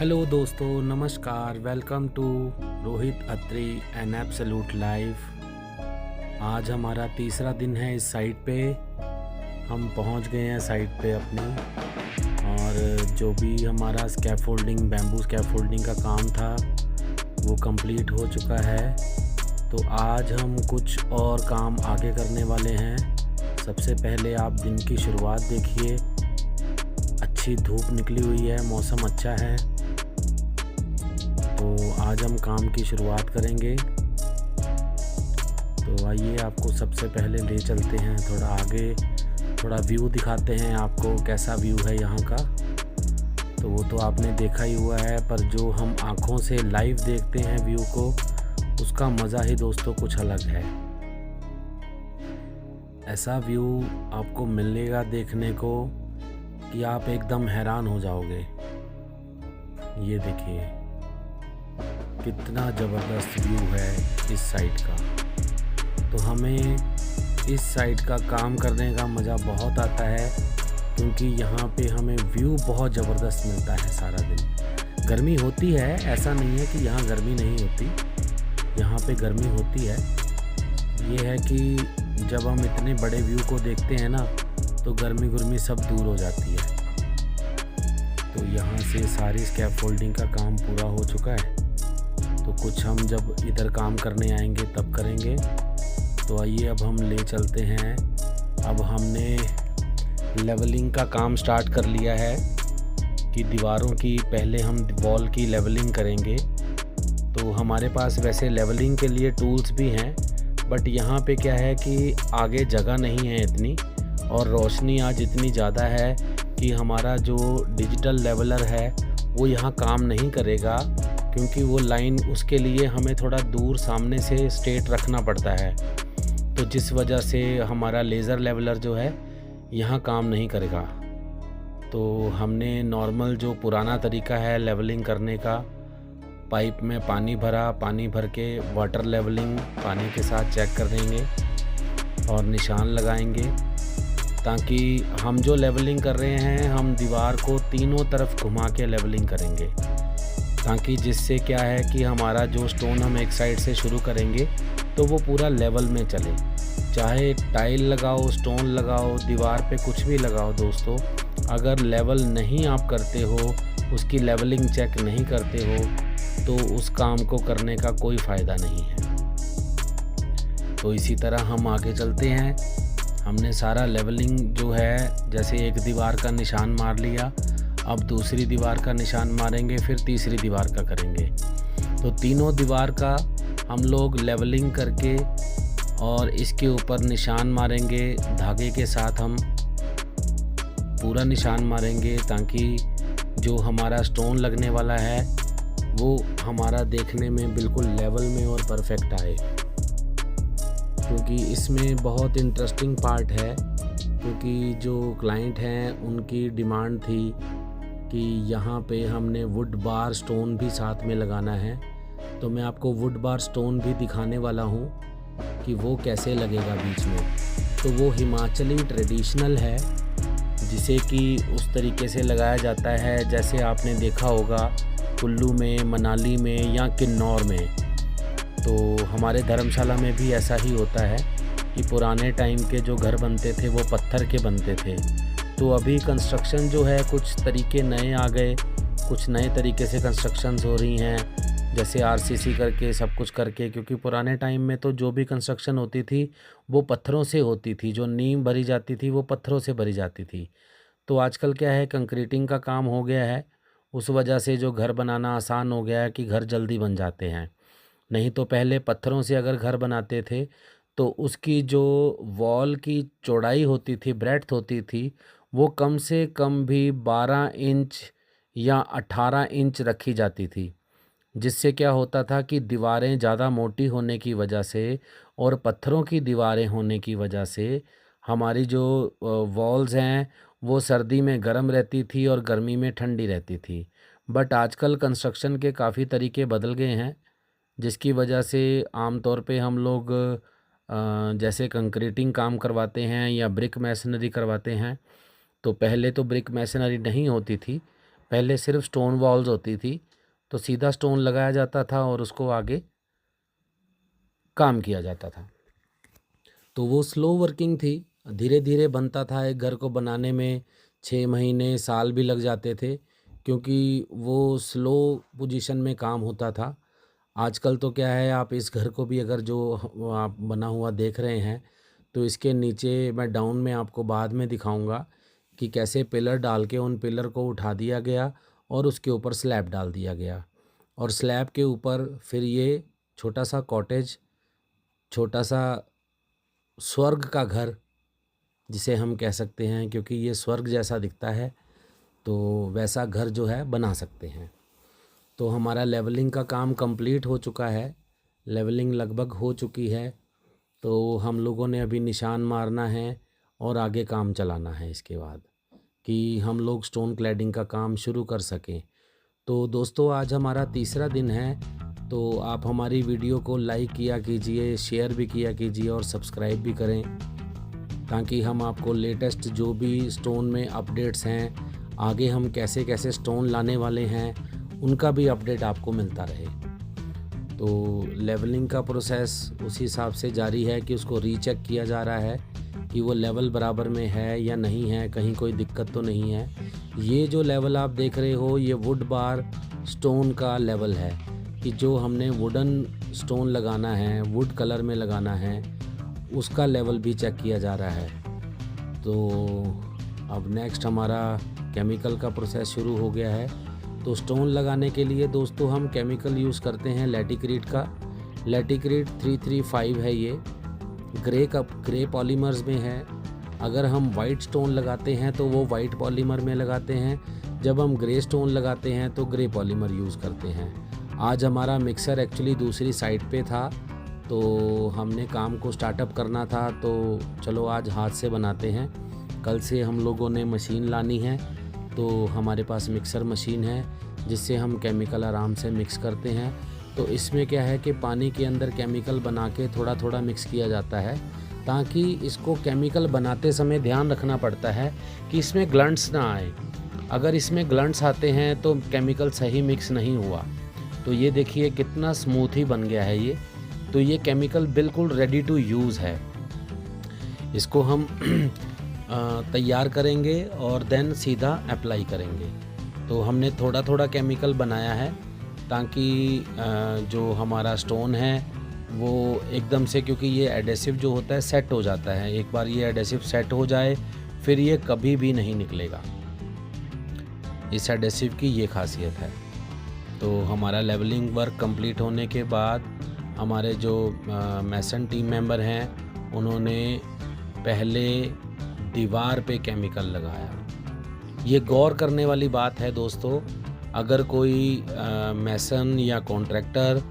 Hello दोस्तों, नमस्कार। Welcome to Rohit Atri an absolute life. आज हमारा तीसरा दिन है इस साइट पे। हम पहुंच गए हैं साइट पे अपनी, और जो भी हमारा स्कैफोल्डिंग, बैम्बू स्कैफोल्डिंग का काम था वो कंप्लीट हो चुका है। तो आज हम कुछ और काम आगे करने वाले हैं। सबसे पहले आप दिन की शुरुआत देखिए। अच्छी धूप निकली हुई है, मौसम अच्छा है। तो आज हम काम की शुरुआत करेंगे। तो आइए आपको सबसे पहले ले चलते हैं थोड़ा आगे, थोड़ा व्यू दिखाते हैं आपको कैसा व्यू है यहाँ का। तो वो तो आपने देखा ही हुआ है, पर जो हम आँखों से लाइव देखते हैं व्यू को, उसका मज़ा ही दोस्तों कुछ अलग है। ऐसा व्यू आपको मिलेगा देखने को कि आप एकदम हैरान हो जाओगे। ये देखिए कितना ज़बरदस्त व्यू है इस साइट का। तो हमें इस साइट का काम करने का मज़ा बहुत आता है, क्योंकि यहाँ पे हमें व्यू बहुत ज़बरदस्त मिलता है सारा दिन। गर्मी होती है, ऐसा नहीं है कि यहाँ गर्मी नहीं होती, यहाँ पे गर्मी होती है। ये है कि जब हम इतने बड़े व्यू को देखते हैं ना, तो गर्मी सब दूर हो जाती है। तो यहाँ से सारी स्कैफोल्डिंग का काम पूरा हो चुका है। तो कुछ हम जब इधर काम करने आएंगे तब करेंगे। तो आइए अब हम ले चलते हैं। अब हमने लेवलिंग का काम स्टार्ट कर लिया है कि दीवारों की पहले हम वॉल की लेवलिंग करेंगे। तो हमारे पास वैसे लेवलिंग के लिए टूल्स भी हैं, बट यहाँ पे क्या है कि आगे जगह नहीं है इतनी, और रोशनी आज इतनी ज़्यादा है कि हमारा जो डिजिटल लेवलर है वो यहाँ काम नहीं करेगा, क्योंकि वो लाइन उसके लिए हमें थोड़ा दूर सामने से स्ट्रेट रखना पड़ता है। तो जिस वजह से हमारा लेज़र लेवलर जो है यहाँ काम नहीं करेगा। तो हमने नॉर्मल जो पुराना तरीका है लेवलिंग करने का, पाइप में पानी भरा, पानी भर के वाटर लेवलिंग पानी के साथ चेक कर देंगे और निशान लगाएंगे, ताकि हम जो लेवलिंग कर रहे हैं हम दीवार को तीनों तरफ घुमा के लेवलिंग करेंगे, ताकि जिससे क्या है कि हमारा जो स्टोन हम एक साइड से शुरू करेंगे तो वो पूरा लेवल में चले। चाहे टाइल लगाओ, स्टोन लगाओ, दीवार पे कुछ भी लगाओ दोस्तों, अगर लेवल नहीं आप करते हो, उसकी लेवलिंग चेक नहीं करते हो, तो उस काम को करने का कोई फ़ायदा नहीं है। तो इसी तरह हम आगे चलते हैं। हमने सारा लेवलिंग जो है, जैसे एक दीवार का निशान मार लिया, अब दूसरी दीवार का निशान मारेंगे, फिर तीसरी दीवार का करेंगे। तो तीनों दीवार का हम लोग लेवलिंग करके और इसके ऊपर निशान मारेंगे। धागे के साथ हम पूरा निशान मारेंगे, ताकि जो हमारा स्टोन लगने वाला है वो हमारा देखने में बिल्कुल लेवल में और परफेक्ट आए। क्योंकि इसमें बहुत इंटरेस्टिंग पार्ट है, क्योंकि जो क्लाइंट हैं उनकी डिमांड थी कि यहाँ पे हमने वुड बार स्टोन भी साथ में लगाना है। तो मैं आपको वुड बार स्टोन भी दिखाने वाला हूँ कि वो कैसे लगेगा बीच में। तो वो हिमाचली ट्रेडिशनल है, जिसे कि उस तरीके से लगाया जाता है जैसे आपने देखा होगा कुल्लू में, मनाली में या किन्नौर में। तो हमारे धर्मशाला में भी ऐसा ही होता है कि पुराने टाइम के जो घर बनते थे वो पत्थर के बनते थे। तो अभी कंस्ट्रक्शन जो है कुछ तरीके नए आ गए, कुछ नए तरीके से कंस्ट्रक्शंस हो रही हैं, जैसे आरसीसी करके सब कुछ करके। क्योंकि पुराने टाइम में तो जो भी कंस्ट्रक्शन होती थी वो पत्थरों से होती थी, जो नींव भरी जाती थी वो पत्थरों से भरी जाती थी। तो आजकल क्या है, कंक्रीटिंग का काम हो गया है, उस वजह से जो घर बनाना आसान हो गया है कि घर जल्दी बन जाते हैं। नहीं तो पहले पत्थरों से अगर घर बनाते थे तो उसकी जो वॉल की चौड़ाई होती थी, ब्रेड्थ होती थी, वो कम से कम भी 12 इंच या 18 इंच रखी जाती थी। जिससे क्या होता था कि दीवारें ज़्यादा मोटी होने की वजह से और पत्थरों की दीवारें होने की वजह से हमारी जो वॉल्स हैं वो सर्दी में गर्म रहती थी और गर्मी में ठंडी रहती थी। बट आजकल कंस्ट्रक्शन के काफ़ी तरीके बदल गए हैं, जिसकी वजह से आम तौर पे हम लोग जैसे कंक्रीटिंग काम करवाते हैं या ब्रिक मैसनरी करवाते हैं। तो पहले तो ब्रिक मैसनरी नहीं होती थी, पहले सिर्फ स्टोन वॉल्स होती थी, तो सीधा स्टोन लगाया जाता था और उसको आगे काम किया जाता था। तो वो स्लो वर्किंग थी, धीरे धीरे बनता था। एक घर को बनाने में 6 महीने साल भी लग जाते थे, क्योंकि वो स्लो पोजीशन में काम होता था। आजकल तो क्या है, आप इस घर को भी अगर जो आप बना हुआ देख रहे हैं, तो इसके नीचे मैं डाउन में आपको बाद में दिखाऊंगा कि कैसे पिलर डाल के उन पिलर को उठा दिया गया और उसके ऊपर स्लैब डाल दिया गया, और स्लैब के ऊपर फिर ये छोटा सा कॉटेज, छोटा सा स्वर्ग का घर जिसे हम कह सकते हैं, क्योंकि ये स्वर्ग जैसा दिखता है, तो वैसा घर जो है बना सकते हैं। तो हमारा लेवलिंग का काम कंप्लीट हो चुका है, लेवलिंग लगभग हो चुकी है। तो हम लोगों ने अभी निशान मारना है और आगे काम चलाना है इसके बाद, कि हम लोग स्टोन क्लैडिंग का काम शुरू कर सकें। तो दोस्तों, आज हमारा तीसरा दिन है, तो आप हमारी वीडियो को लाइक किया कीजिए, शेयर भी किया कीजिए और सब्सक्राइब भी करें, ताकि हम आपको लेटेस्ट जो भी स्टोन में अपडेट्स हैं, आगे हम कैसे कैसे स्टोन लाने वाले हैं, उनका भी अपडेट आपको मिलता रहे। तो लेवलिंग का प्रोसेस उसी हिसाब से जारी है कि उसको रीचेक किया जा रहा है कि वो लेवल बराबर में है या नहीं है, कहीं कोई दिक्कत तो नहीं है। ये जो लेवल आप देख रहे हो, ये वुड बार स्टोन का लेवल है, कि जो हमने वुडन स्टोन लगाना है, वुड कलर में लगाना है, उसका लेवल भी चेक किया जा रहा है। तो अब नेक्स्ट हमारा केमिकल का प्रोसेस शुरू हो गया है। तो स्टोन लगाने के लिए दोस्तों हम केमिकल यूज़ करते हैं लैटिक्रीट का। लैटिक्रीट 335 है, ये ग्रे पॉलीमर्स में है। अगर हम वाइट स्टोन लगाते हैं तो वो वाइट पॉलीमर में लगाते हैं, जब हम ग्रे स्टोन लगाते हैं तो ग्रे पॉलीमर यूज़ करते हैं। आज हमारा मिक्सर एक्चुअली दूसरी साइड पे था, तो हमने काम को स्टार्टअप करना था, तो चलो आज हाथ से बनाते हैं। कल से हम लोगों ने मशीन लानी है, तो हमारे पास मिक्सर मशीन है जिससे हम केमिकल आराम से मिक्स करते हैं। तो इसमें क्या है कि पानी के अंदर केमिकल बना के थोड़ा थोड़ा मिक्स किया जाता है, ताकि इसको केमिकल बनाते समय ध्यान रखना पड़ता है कि इसमें ग्लंट्स ना आए। अगर इसमें ग्लंट्स आते हैं तो केमिकल सही मिक्स नहीं हुआ। तो ये देखिए कितना स्मूथ ही बन गया है ये। तो ये केमिकल बिल्कुल रेडी टू यूज़ है। इसको हम तैयार करेंगे और देन सीधा अप्लाई करेंगे। तो हमने थोड़ा थोड़ा केमिकल बनाया है, ताकि जो हमारा स्टोन है वो एकदम से, क्योंकि ये एडेसिव जो होता है सेट हो जाता है। एक बार ये एडेसिव सेट हो जाए फिर ये कभी भी नहीं निकलेगा। इस एडेसिव की ये खासियत है। तो हमारा लेवलिंग वर्क कंप्लीट होने के बाद हमारे जो मैसन टीम मेंबर हैं, उन्होंने पहले दीवार पे केमिकल लगाया। ये गौर करने वाली बात है दोस्तों, अगर कोई मैसन या कॉन्ट्रैक्टर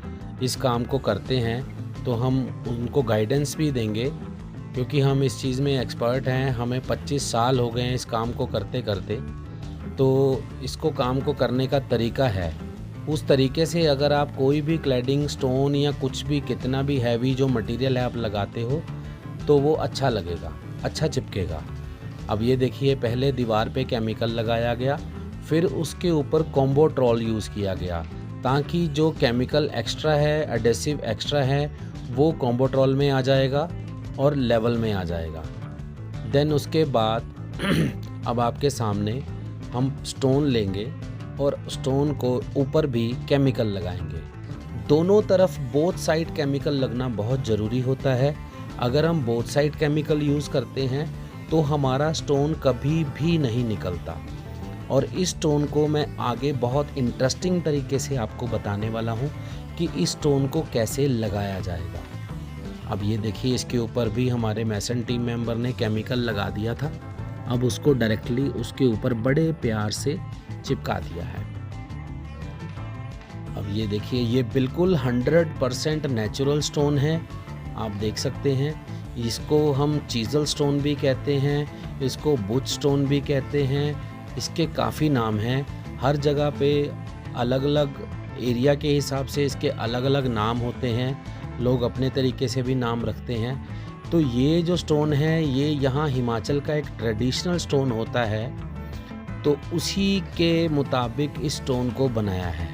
इस काम को करते हैं तो हम उनको गाइडेंस भी देंगे, क्योंकि हम इस चीज़ में एक्सपर्ट हैं। हमें 25 साल हो गए हैं इस काम को करते करते। तो इसको काम को करने का तरीका है, उस तरीके से अगर आप कोई भी क्लैडिंग स्टोन या कुछ भी, कितना भी हैवी जो मटेरियल है आप लगाते हो, तो वो अच्छा लगेगा, अच्छा चिपकेगा। अब ये देखिए, पहले दीवार पे केमिकल लगाया गया, फिर उसके ऊपर कॉम्बोट्रॉल यूज़ किया गया, ताकि जो केमिकल एक्स्ट्रा है, एडेसिव एक्स्ट्रा है, वो कॉम्बोट्रॉल में आ जाएगा और लेवल में आ जाएगा। देन उसके बाद अब आपके सामने हम स्टोन लेंगे और स्टोन को ऊपर भी केमिकल लगाएंगे। दोनों तरफ बोथ साइड केमिकल लगना बहुत ज़रूरी होता है। अगर हम बोथ साइड केमिकल यूज़ करते हैं तो हमारा स्टोन कभी भी नहीं निकलता। और इस स्टोन को मैं आगे बहुत इंटरेस्टिंग तरीके से आपको बताने वाला हूँ कि इस स्टोन को कैसे लगाया जाएगा। अब ये देखिए, इसके ऊपर भी हमारे मैसन टीम मेंबर ने केमिकल लगा दिया था। अब उसको डायरेक्टली उसके ऊपर बड़े प्यार से चिपका दिया है। अब ये देखिए, ये बिल्कुल 100% नेचुरल स्टोन है, आप देख सकते हैं। इसको हम चीज़ल स्टोन भी कहते हैं, इसको बुच स्टोन भी कहते हैं। इसके काफ़ी नाम हैं, हर जगह पे अलग अलग एरिया के हिसाब से इसके अलग अलग नाम होते हैं। लोग अपने तरीके से भी नाम रखते हैं। तो ये जो स्टोन है, ये यहाँ हिमाचल का एक ट्रेडिशनल स्टोन होता है। तो उसी के मुताबिक इस स्टोन को बनाया है।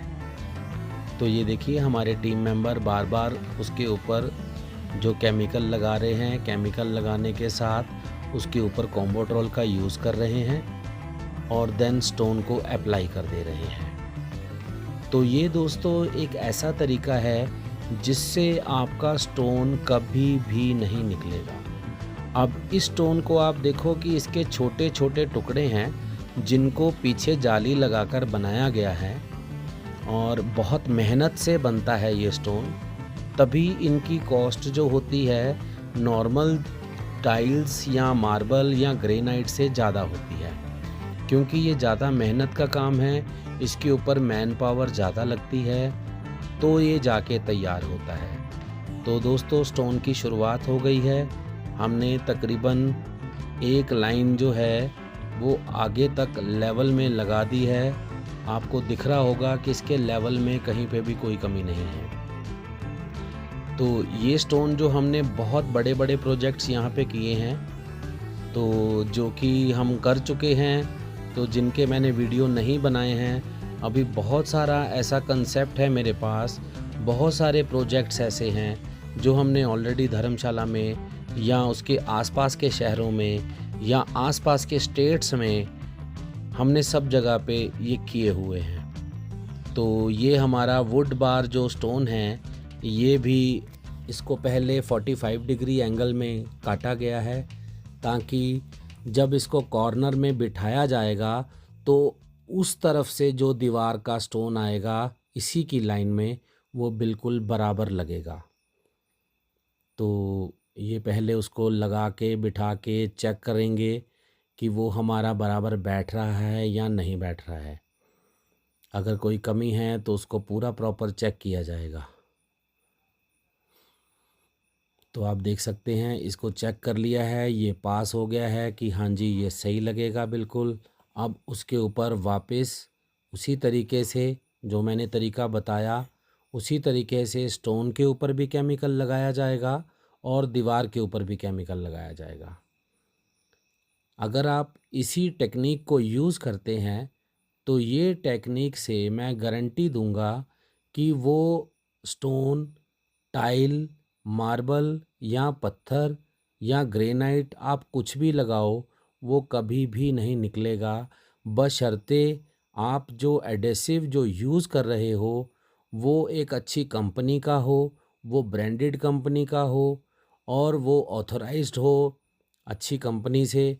तो ये देखिए हमारे टीम मेंबर बार बार उसके ऊपर जो केमिकल लगा रहे हैं, केमिकल लगाने के साथ उसके ऊपर कॉम्बोट्रोल का यूज़ कर रहे हैं और देन स्टोन को अप्लाई कर दे रहे हैं। तो ये दोस्तों एक ऐसा तरीका है जिससे आपका स्टोन कभी भी नहीं निकलेगा। अब इस स्टोन को आप देखो कि इसके छोटे छोटे टुकड़े हैं जिनको पीछे जाली लगाकर बनाया गया है और बहुत मेहनत से बनता है ये स्टोन, तभी इनकी कॉस्ट जो होती है नॉर्मल टाइल्स या मार्बल या ग्रेनाइट से ज़्यादा होती है, क्योंकि ये ज़्यादा मेहनत का काम है, इसके ऊपर मैन पावर ज़्यादा लगती है, तो ये जाके तैयार होता है। तो दोस्तों स्टोन की शुरुआत हो गई है। हमने तकरीबन एक लाइन जो है वो आगे तक लेवल में लगा दी है। आपको दिख रहा होगा कि इसके लेवल में कहीं पे भी कोई कमी नहीं है। तो ये स्टोन जो हमने बहुत बड़े बड़े प्रोजेक्ट्स यहाँ पे किए हैं, तो जो कि हम कर चुके हैं, तो जिनके मैंने वीडियो नहीं बनाए हैं, अभी बहुत सारा ऐसा कंसेप्ट है मेरे पास, बहुत सारे प्रोजेक्ट्स ऐसे हैं जो हमने ऑलरेडी धर्मशाला में या उसके आसपास के शहरों में या आसपास के स्टेट्स में हमने सब जगह पे ये किए हुए हैं। तो ये हमारा वुड बार जो स्टोन है, ये भी इसको पहले 45 डिग्री एंगल में काटा गया है, ताकि जब इसको कॉर्नर में बिठाया जाएगा तो उस तरफ से जो दीवार का स्टोन आएगा इसी की लाइन में वो बिल्कुल बराबर लगेगा। तो ये पहले उसको लगा के बिठा के चेक करेंगे कि वो हमारा बराबर बैठ रहा है या नहीं बैठ रहा है। अगर कोई कमी है तो उसको पूरा प्रॉपर चेक किया जाएगा। तो आप देख सकते हैं इसको चेक कर लिया है, ये पास हो गया है कि हाँ जी ये सही लगेगा बिल्कुल। अब उसके ऊपर वापस उसी तरीके से जो मैंने तरीका बताया, उसी तरीके से स्टोन के ऊपर भी केमिकल लगाया जाएगा और दीवार के ऊपर भी केमिकल लगाया जाएगा। अगर आप इसी टेक्निक को यूज़ करते हैं तो ये टेक्निक से मैं गारंटी दूंगा कि वो स्टोन, टाइल, मार्बल या पत्थर या ग्रेनाइट आप कुछ भी लगाओ वो कभी भी नहीं निकलेगा, बशर्ते आप जो एडेसिव जो यूज़ कर रहे हो वो एक अच्छी कंपनी का हो, वो ब्रांडेड कंपनी का हो और वो ऑथराइज्ड हो अच्छी कंपनी से।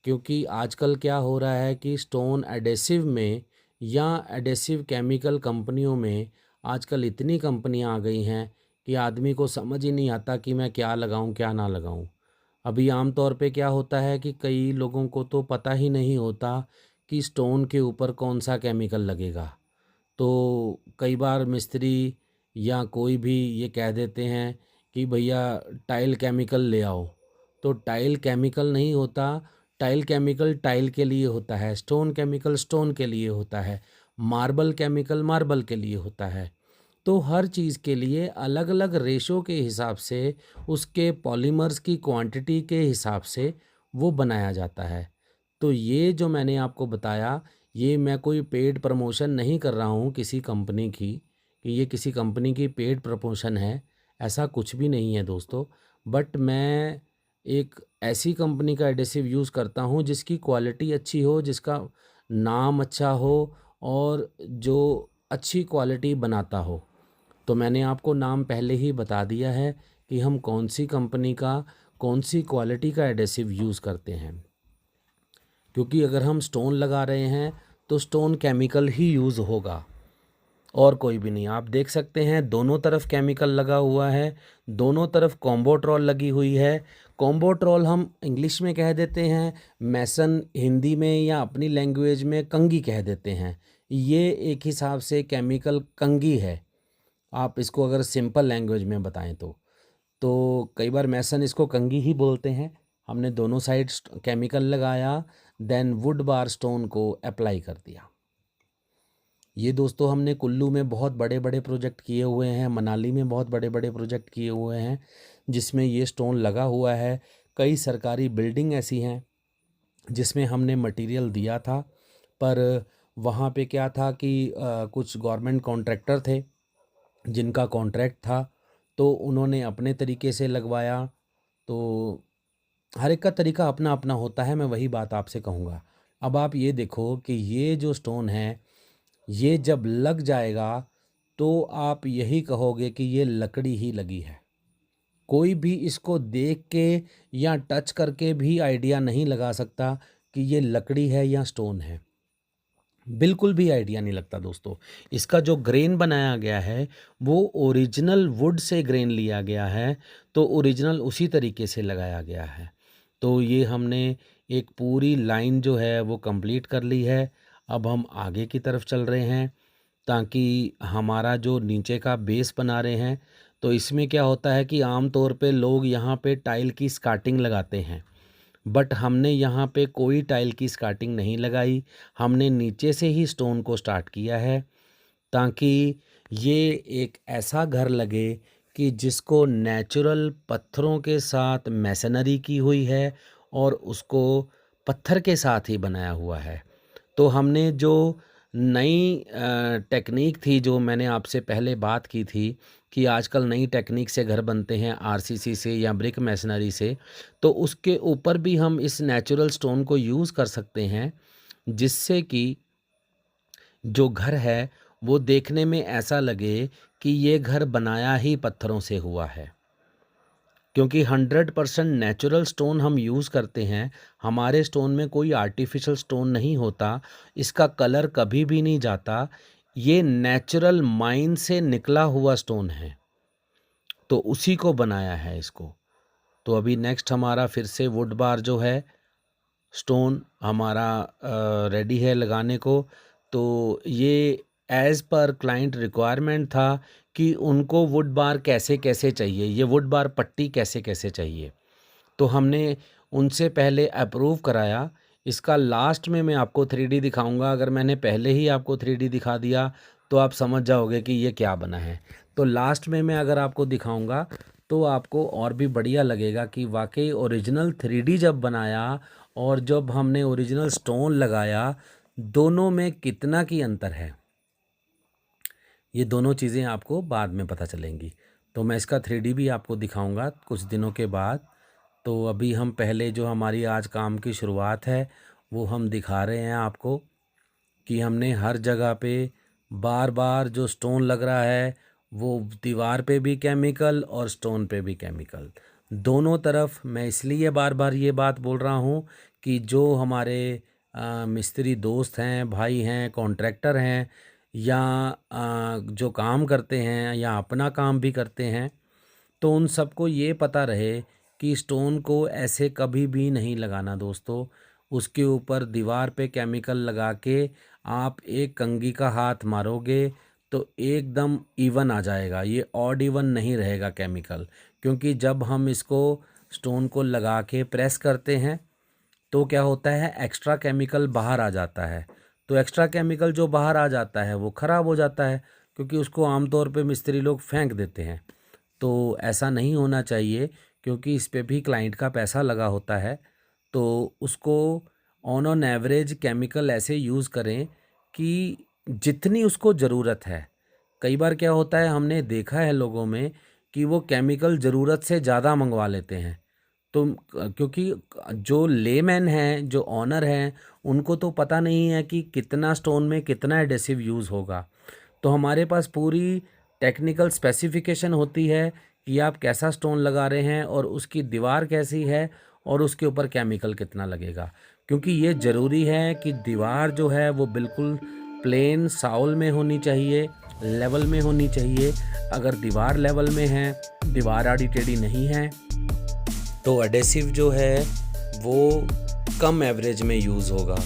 क्योंकि आजकल क्या हो रहा है कि स्टोन एडेसिव में या एडेसिव केमिकल कंपनियों में आजकल इतनी कंपनियां आ गई हैं कि आदमी को समझ ही नहीं आता कि मैं क्या लगाऊं क्या ना लगाऊं। अभी आम तौर पे क्या होता है कि कई लोगों को तो पता ही नहीं होता कि स्टोन के ऊपर कौन सा केमिकल लगेगा। तो कई बार मिस्त्री या कोई भी ये कह देते हैं कि भैया टाइल केमिकल ले आओ, तो टाइल केमिकल नहीं होता, टाइल केमिकल टाइल के लिए होता है, स्टोन केमिकल स्टोन के लिए होता है, मार्बल केमिकल मार्बल के लिए होता है। तो हर चीज़ के लिए अलग अलग रेशो के हिसाब से, उसके पॉलीमर्स की क्वांटिटी के हिसाब से वो बनाया जाता है। तो ये जो मैंने आपको बताया, ये मैं कोई पेड प्रमोशन नहीं कर रहा हूँ किसी कंपनी की कि ये किसी कंपनी की पेड प्रमोशन है, ऐसा कुछ भी नहीं है दोस्तों। बट मैं एक ऐसी कंपनी का एडेसिव यूज़ करता हूँ जिसकी क्वालिटी अच्छी हो, जिसका नाम अच्छा हो और जो अच्छी क्वालिटी बनाता हो। तो मैंने आपको नाम पहले ही बता दिया है कि हम कौन सी कंपनी का, कौन सी क्वालिटी का एडेसिव यूज़ करते हैं। क्योंकि अगर हम स्टोन लगा रहे हैं तो स्टोन केमिकल ही यूज़ होगा और कोई भी नहीं। आप देख सकते हैं दोनों तरफ केमिकल लगा हुआ है, दोनों तरफ कॉम्बोट्रोल लगी हुई है। कॉम्बोट्रोल हम इंग्लिश में कह देते हैं, मैसन हिंदी में या अपनी लैंग्वेज में कंघी कह देते हैं। ये एक हिसाब से केमिकल कंघी है, आप इसको अगर सिंपल लैंग्वेज में बताएं तो कई बार मैसन इसको कंघी ही बोलते हैं। हमने दोनों साइड केमिकल लगाया, देन वुड बार स्टोन को अप्लाई कर दिया। ये दोस्तों हमने कुल्लू में बहुत बड़े बड़े प्रोजेक्ट किए हुए हैं, मनाली में बहुत बड़े बड़े प्रोजेक्ट किए हुए हैं जिसमें ये स्टोन लगा हुआ है। कई सरकारी बिल्डिंग ऐसी हैं जिसमें हमने मटेरियल दिया था, पर वहाँ पे क्या था कि कुछ गवर्नमेंट कॉन्ट्रैक्टर थे जिनका कॉन्ट्रैक्ट था, तो उन्होंने अपने तरीके से लगवाया। तो हर एक का तरीका अपना अपना होता है, मैं वही बात आपसे कहूँगा। अब आप ये देखो कि ये जो स्टोन है, ये जब लग जाएगा तो आप यही कहोगे कि ये लकड़ी ही लगी है। कोई भी इसको देख के या टच करके भी आइडिया नहीं लगा सकता कि ये लकड़ी है या स्टोन है। बिल्कुल भी आइडिया नहीं लगता दोस्तों। इसका जो ग्रेन बनाया गया है वो ओरिजिनल वुड से ग्रेन लिया गया है, तो ओरिजिनल उसी तरीके से लगाया गया है। तो ये हमने एक पूरी लाइन जो है वो कंप्लीट कर ली है। अब हम आगे की तरफ चल रहे हैं, ताकि हमारा जो नीचे का बेस बना रहे हैं, तो इसमें क्या होता है कि आम तौर पे लोग यहाँ पे टाइल की स्कार्टिंग लगाते हैं, बट हमने यहाँ पे कोई टाइल की स्कार्टिंग नहीं लगाई। हमने नीचे से ही स्टोन को स्टार्ट किया है, ताकि ये एक ऐसा घर लगे कि जिसको नेचुरल पत्थरों के साथ मैसनरी की हुई है और उसको पत्थर के साथ ही बनाया हुआ है। तो हमने जो नई टेक्निक थी, जो मैंने आपसे पहले बात की थी कि आजकल नई टेक्निक से घर बनते हैं आरसीसी से या ब्रिक मैसनरी से, तो उसके ऊपर भी हम इस नेचुरल स्टोन को यूज़ कर सकते हैं, जिससे कि जो घर है वो देखने में ऐसा लगे कि ये घर बनाया ही पत्थरों से हुआ है। क्योंकि 100% नेचुरल स्टोन हम यूज़ करते हैं। हमारे स्टोन में कोई आर्टिफिशियल स्टोन नहीं होता, इसका कलर कभी भी नहीं जाता। ये नेचुरल माइन से निकला हुआ स्टोन है, तो उसी को बनाया है इसको। तो अभी नेक्स्ट हमारा फिर से वुड बार जो है स्टोन हमारा रेडी है लगाने को। तो ये एज़ पर क्लाइंट रिक्वायरमेंट था कि उनको वुड बार कैसे कैसे चाहिए, ये वुड बार पट्टी कैसे कैसे चाहिए। तो हमने उनसे पहले अप्रूव कराया। इसका लास्ट में मैं आपको 3D दिखाऊंगा। अगर मैंने पहले ही आपको 3D दिखा दिया तो आप समझ जाओगे कि ये क्या बना है। तो लास्ट में मैं अगर आपको दिखाऊंगा तो आपको और भी बढ़िया लगेगा कि वाकई ओरिजिनल 3D जब बनाया और जब हमने ओरिजिनल स्टोन लगाया, दोनों में कितना की अंतर है। ये दोनों चीज़ें आपको बाद में पता चलेंगी। तो मैं इसका 3D भी आपको दिखाऊंगा कुछ दिनों के बाद। तो अभी हम पहले जो हमारी आज काम की शुरुआत है वो हम दिखा रहे हैं आपको कि हमने हर जगह पे बार बार जो स्टोन लग रहा है वो दीवार पे भी केमिकल और स्टोन पे भी केमिकल, दोनों तरफ। मैं इसलिए बार बार ये बात बोल रहा हूँ कि जो हमारे मिस्त्री दोस्त हैं, भाई हैं, कॉन्ट्रैक्टर हैं, या जो काम करते हैं या अपना काम भी करते हैं, तो उन सबको ये पता रहे कि स्टोन को ऐसे कभी भी नहीं लगाना दोस्तों। उसके ऊपर दीवार पे केमिकल लगा के आप एक कंघी का हाथ मारोगे तो एकदम इवन आ जाएगा, ये ऑड इवन नहीं रहेगा केमिकल। क्योंकि जब हम इसको स्टोन को लगा के प्रेस करते हैं तो क्या होता है, एक्स्ट्रा केमिकल बाहर आ जाता है। तो एक्स्ट्रा केमिकल जो बाहर आ जाता है वो ख़राब हो जाता है, क्योंकि उसको आमतौर पे मिस्त्री लोग फेंक देते हैं। तो ऐसा नहीं होना चाहिए, क्योंकि इस पे भी क्लाइंट का पैसा लगा होता है। तो उसको ऑन एवरेज केमिकल ऐसे यूज़ करें कि जितनी उसको ज़रूरत है। कई बार क्या होता है, हमने देखा है लोगों में कि वो केमिकल ज़रूरत से ज़्यादा मंगवा लेते हैं। तो क्योंकि जो लेमैन हैं, जो ऑनर हैं, उनको तो पता नहीं है कि कितना स्टोन में कितना एडेसिव यूज़ होगा। तो हमारे पास पूरी टेक्निकल स्पेसिफिकेशन होती है कि आप कैसा स्टोन लगा रहे हैं और उसकी दीवार कैसी है और उसके ऊपर केमिकल कितना लगेगा। क्योंकि ये ज़रूरी है कि दीवार जो है वो बिल्कुल प्लेन साउल में होनी चाहिए, लेवल में होनी चाहिए। अगर दीवार लेवल में है, दीवार आड़ी टेढ़ी नहीं है, तो एडेसिव जो है वो कम एवरेज में यूज़ होगा।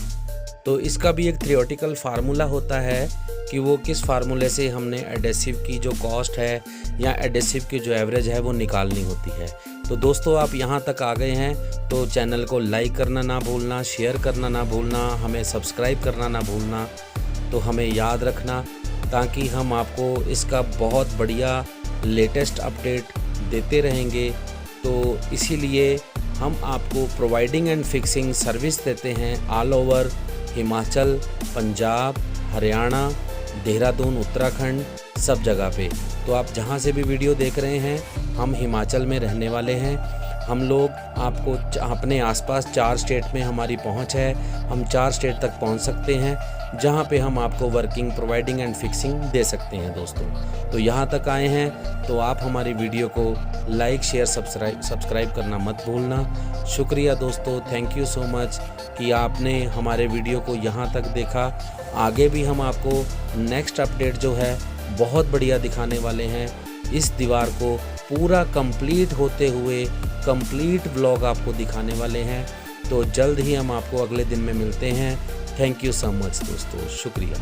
तो इसका भी एक थ्योरेटिकल फार्मूला होता है कि वो किस फार्मूले से हमने एडेसिव की जो कॉस्ट है या एडेसिव की जो एवरेज है वो निकालनी होती है। तो दोस्तों, आप यहाँ तक आ गए हैं तो चैनल को लाइक करना ना भूलना, शेयर करना ना भूलना, हमें सब्सक्राइब करना ना भूलना। तो हमें याद रखना, ताकि हम आपको इसका बहुत बढ़िया लेटेस्ट अपडेट देते रहेंगे। तो इसीलिए हम आपको प्रोवाइडिंग एंड फिक्सिंग सर्विस देते हैं ऑल ओवर हिमाचल, पंजाब, हरियाणा, देहरादून, उत्तराखंड, सब जगह पे। तो आप जहाँ से भी वीडियो देख रहे हैं, हम हिमाचल में रहने वाले हैं। हम लोग आपको अपने आसपास 4 स्टेट में हमारी पहुंच है। हम 4 स्टेट तक पहुंच सकते हैं, जहां पे हम आपको वर्किंग, प्रोवाइडिंग एंड फिक्सिंग दे सकते हैं दोस्तों। तो यहां तक आए हैं तो आप हमारी वीडियो को लाइक, शेयर, सब्सक्राइब करना मत भूलना। शुक्रिया दोस्तों, थैंक यू सो मच कि आपने हमारे वीडियो को यहां तक देखा। आगे भी हम आपको नेक्स्ट अपडेट जो है बहुत बढ़िया दिखाने वाले हैं। इस दीवार को पूरा कंप्लीट होते हुए कंप्लीट व्लॉग आपको दिखाने वाले हैं। तो जल्द ही हम आपको अगले दिन में मिलते हैं। थैंक यू सो मच दोस्तों, शुक्रिया।